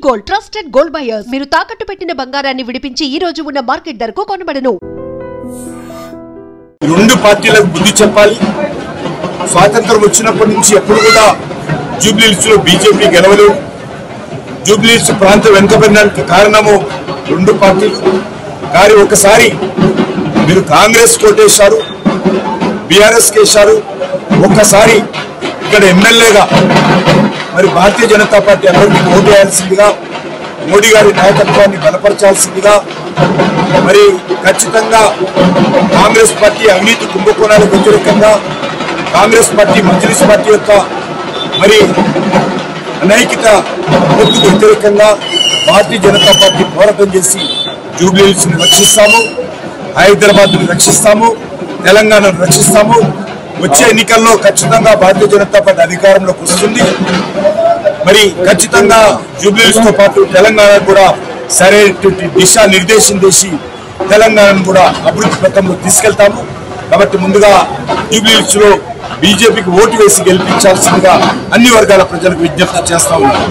Gold trusted gold buyers మీరు తాకట్టు పెట్టిన బంగారాన్ని విడిపించి ఈ రోజు ఉన్న మార్కెట్ ధరకు కొనబడను. రెండు పార్టీలకు బుద్ధి చెప్పాలి. స్వాతంత్రం వచ్చినప్పటి నుంచి ఎప్పుడు కూడా జూబ్లీహిల్స్ లో బీజేపీ గెలవలేదు. జూబ్లీహిల్స్ ప్రాంతం వెనుకబడినానికి కారణము రెండు పార్టీలు. కానీ ఒకసారి మీరు కాంగ్రెస్ కోటేశారు, బీఆర్ఎస్ కేశారు. ఒక్కసారి ఇక్కడ ఎమ్మెల్యేగా మరి భారతీయ జనతా పార్టీ అందరికీ ఓటు వేయాల్సిందిగా, మోడీ గారి నాయకత్వాన్ని బలపరచాల్సిందిగా, మరి ఖచ్చితంగా కాంగ్రెస్ పార్టీ అవినీతి కుంభకోణాలకు వ్యతిరేకంగా, కాంగ్రెస్ పార్టీ మజ్లిస్ పార్టీ యొక్క మరి అనైతిక ఓటుకు వ్యతిరేకంగా భారతీయ జనతా పార్టీ పోరాటం చేసి జూబ్లీహిల్స్ ని రక్షిస్తాము, హైదరాబాద్ ని రక్షిస్తాము, తెలంగాణను రక్షిస్తాము. వచ్చే ఎన్నికల్లో ఖచ్చితంగా భారతీయ జనతా పార్టీ అధికారంలోకి వస్తుంది. మరి ఖచ్చితంగా జూబ్లీహిల్స్ తో పాటు తెలంగాణ కూడా సరైనటువంటి దిశా నిర్దేశం చేసి తెలంగాణను కూడా అభివృద్ధి పథంలో తీసుకెళ్తాము. కాబట్టి ముందుగా జూబ్లీహిల్స్ లో బీజేపీకి ఓటు వేసి గెలిపించాల్సిందిగా అన్ని వర్గాల ప్రజలకు విజ్ఞప్తి చేస్తా ఉన్నాం.